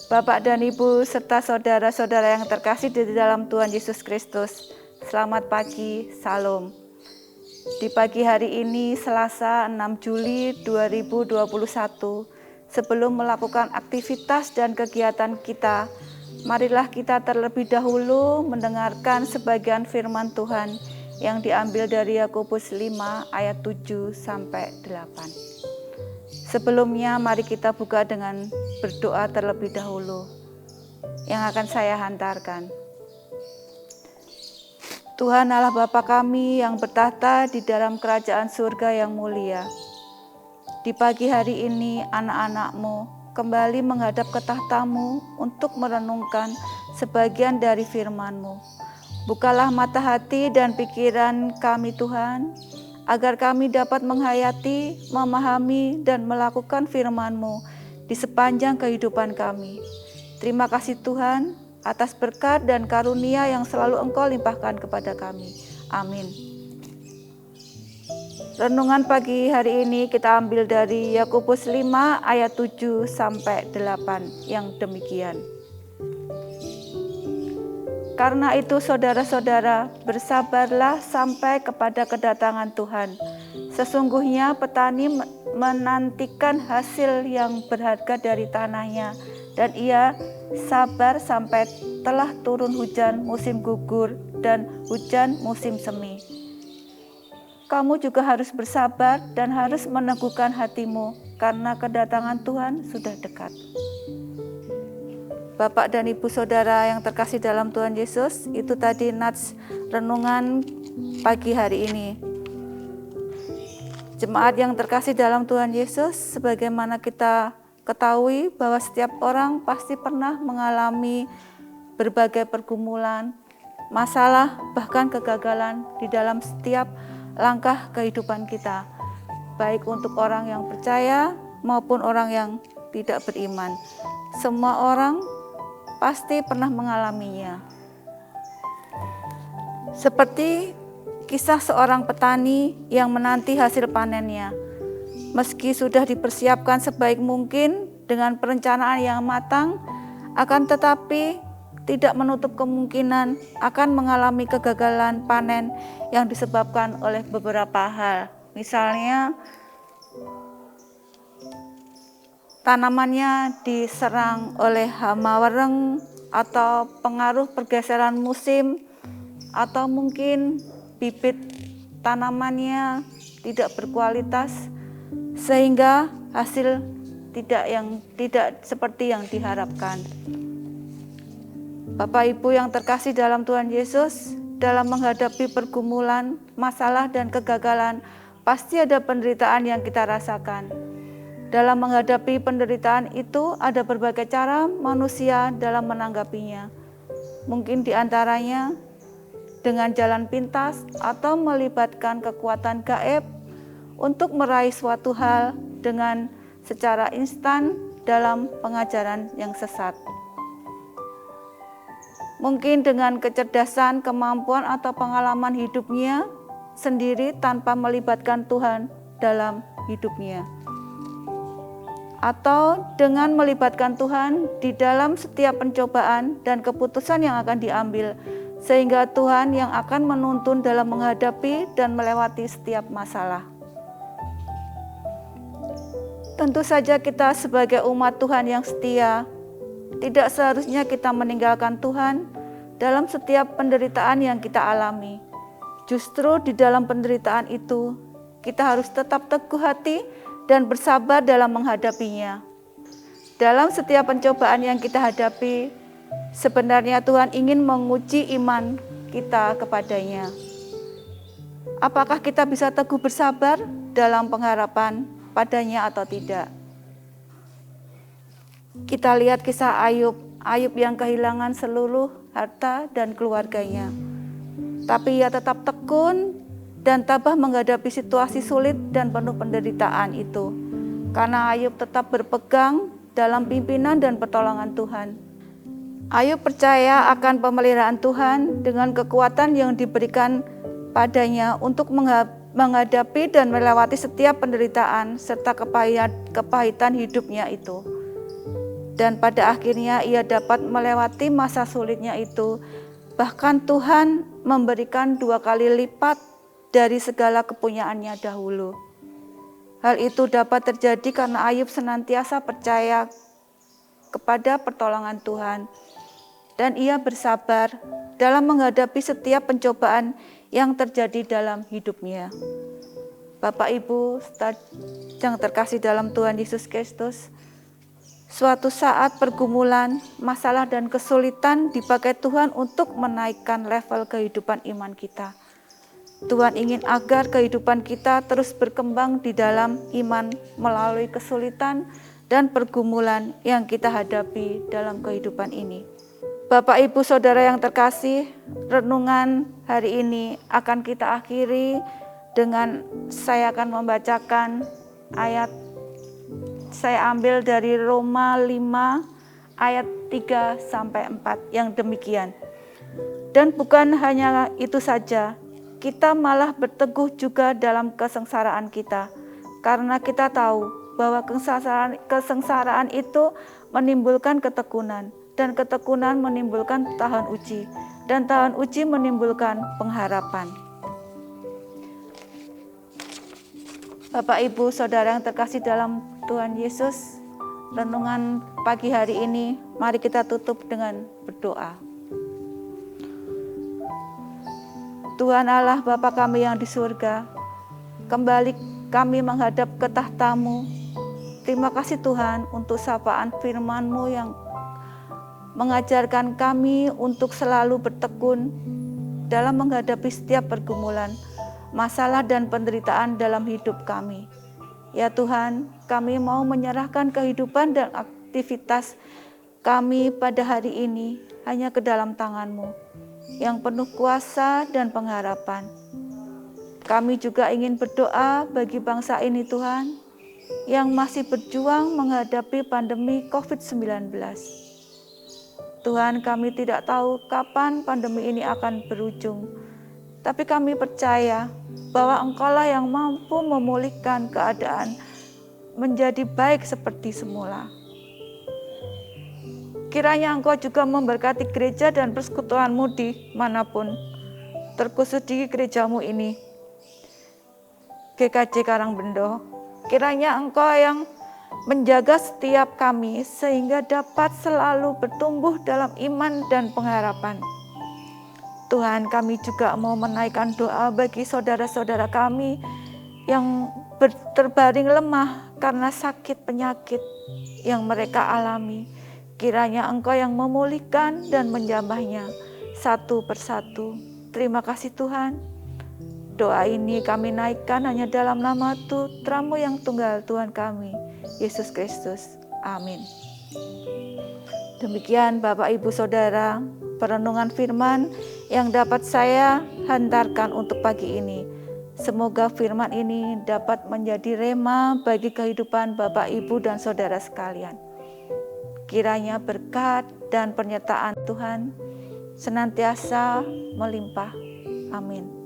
Bapak dan Ibu serta saudara-saudara yang terkasih di dalam Tuhan Yesus Kristus, selamat pagi, salam. Di pagi hari ini Selasa 6 Juli 2021, sebelum melakukan aktivitas dan kegiatan kita, marilah kita terlebih dahulu mendengarkan sebagian firman Tuhan yang diambil dari Yakobus 5 ayat 7 sampai 8. Sebelumnya mari kita buka dengan berdoa terlebih dahulu yang akan saya hantarkan. Tuhan Allah Bapa kami yang bertahta di dalam kerajaan surga yang mulia. Di pagi hari ini anak-anak-Mu kembali menghadap ke tahta-Mu untuk merenungkan sebagian dari firman-Mu. Bukalah mata hati dan pikiran kami Tuhan, agar kami dapat menghayati, memahami, dan melakukan firman-Mu di sepanjang kehidupan kami. Terima kasih Tuhan atas berkat dan karunia yang selalu Engkau limpahkan kepada kami. Amin. Renungan pagi hari ini kita ambil dari Yakobus 5 ayat 7 sampai 8 yang demikian. Karena itu saudara-saudara, bersabarlah sampai kepada kedatangan Tuhan. Sesungguhnya petani menantikan hasil yang berharga dari tanahnya, dan ia sabar sampai telah turun hujan musim gugur dan hujan musim semi. Kamu juga harus bersabar dan harus meneguhkan hatimu, karena kedatangan Tuhan sudah dekat. Bapak dan Ibu Saudara yang terkasih dalam Tuhan Yesus, itu tadi nats renungan pagi hari ini. Jemaat yang terkasih dalam Tuhan Yesus, sebagaimana kita ketahui bahwa setiap orang pasti pernah mengalami berbagai pergumulan, masalah, bahkan kegagalan di dalam setiap langkah kehidupan kita, baik untuk orang yang percaya maupun orang yang tidak beriman. Semua orang pasti pernah mengalaminya. Seperti kisah seorang petani yang menanti hasil panennya. Meski sudah dipersiapkan sebaik mungkin dengan perencanaan yang matang, akan tetapi tidak menutup kemungkinan akan mengalami kegagalan panen yang disebabkan oleh beberapa hal. Misalnya, tanamannya diserang oleh hama wereng atau pengaruh pergeseran musim, atau mungkin bibit tanamannya tidak berkualitas sehingga hasil tidak seperti yang diharapkan. Bapak Ibu yang terkasih dalam Tuhan Yesus, dalam menghadapi pergumulan, masalah dan kegagalan, pasti ada penderitaan yang kita rasakan. Dalam menghadapi penderitaan itu ada berbagai cara manusia dalam menanggapinya. Mungkin diantaranya dengan jalan pintas atau melibatkan kekuatan gaib untuk meraih suatu hal dengan secara instan dalam pengajaran yang sesat. Mungkin dengan kecerdasan, kemampuan atau pengalaman hidupnya sendiri tanpa melibatkan Tuhan dalam hidupnya. Atau dengan melibatkan Tuhan di dalam setiap pencobaan dan keputusan yang akan diambil, sehingga Tuhan yang akan menuntun dalam menghadapi dan melewati setiap masalah. Tentu saja kita sebagai umat Tuhan yang setia, tidak seharusnya kita meninggalkan Tuhan dalam setiap penderitaan yang kita alami. Justru di dalam penderitaan itu, kita harus tetap teguh hati dan bersabar dalam menghadapinya. Dalam setiap pencobaan yang kita hadapi, sebenarnya Tuhan ingin menguji iman kita kepadanya. Apakah kita bisa teguh bersabar dalam pengharapan padanya atau tidak? Kita lihat kisah Ayub yang kehilangan seluruh harta dan keluarganya. Tapi ia tetap tekun dan tabah menghadapi situasi sulit dan penuh penderitaan itu. Karena Ayub tetap berpegang dalam pimpinan dan pertolongan Tuhan. Ayub percaya akan pemeliharaan Tuhan dengan kekuatan yang diberikan padanya untuk menghadapi dan melewati setiap penderitaan serta kepahitan hidupnya itu. dan pada akhirnya ia dapat melewati masa sulitnya itu. Bahkan Tuhan memberikan 2 kali lipat dari segala kepunyaannya dahulu. Hal itu dapat terjadi karena Ayub senantiasa percaya kepada pertolongan Tuhan, dan ia bersabar dalam menghadapi setiap pencobaan yang terjadi dalam hidupnya. Bapak Ibu yang terkasih dalam Tuhan Yesus Kristus, suatu saat pergumulan, masalah dan kesulitan dipakai Tuhan untuk menaikkan level kehidupan iman kita. Tuhan ingin agar kehidupan kita terus berkembang di dalam iman melalui kesulitan dan pergumulan yang kita hadapi dalam kehidupan ini. Bapak, Ibu, Saudara yang terkasih, renungan hari ini akan kita akhiri dengan saya akan membacakan ayat, saya ambil dari Roma 5 ayat 3-4 yang demikian. Dan bukan hanya itu saja, kita malah berteguh juga dalam kesengsaraan kita, karena kita tahu bahwa kesengsaraan itu menimbulkan ketekunan, dan ketekunan menimbulkan tahan uji, dan tahan uji menimbulkan pengharapan. Bapak, Ibu, Saudara yang terkasih dalam Tuhan Yesus, renungan pagi hari ini mari kita tutup dengan berdoa. Tuhan Allah Bapa kami yang di surga, kembali kami menghadap ke tahta-Mu. Terima kasih Tuhan untuk sapaan firman-Mu yang mengajarkan kami untuk selalu bertekun dalam menghadapi setiap pergumulan, masalah dan penderitaan dalam hidup kami. Ya Tuhan, kami mau menyerahkan kehidupan dan aktivitas kami pada hari ini hanya ke dalam tangan-Mu yang penuh kuasa dan pengharapan. Kami juga ingin berdoa bagi bangsa ini Tuhan, yang masih berjuang menghadapi pandemi COVID-19. Tuhan, kami tidak tahu kapan pandemi ini akan berujung, tapi kami percaya bahwa Engkau-lah yang mampu memulihkan keadaan menjadi baik seperti semula. Kiranya Engkau juga memberkati gereja dan persekutuan-Mu di manapun, terkhusus di gereja-Mu ini, GKJ Karangbendo. Kiranya Engkau yang menjaga setiap kami sehingga dapat selalu bertumbuh dalam iman dan pengharapan. Tuhan, kami juga mau menaikkan doa bagi saudara-saudara kami yang terbaring lemah karena sakit penyakit yang mereka alami. Kiranya Engkau yang memulihkan dan menjamahnya satu persatu. Terima kasih Tuhan. Doa ini kami naikkan hanya dalam nama Putra-Mu yang tunggal, Tuhan kami, Yesus Kristus. Amin. Demikian Bapak, Ibu, Saudara, perenungan firman yang dapat saya hantarkan untuk pagi ini. Semoga firman ini dapat menjadi rema bagi kehidupan Bapak, Ibu, dan Saudara sekalian. Kiranya berkat dan penyertaan Tuhan senantiasa melimpah. Amin.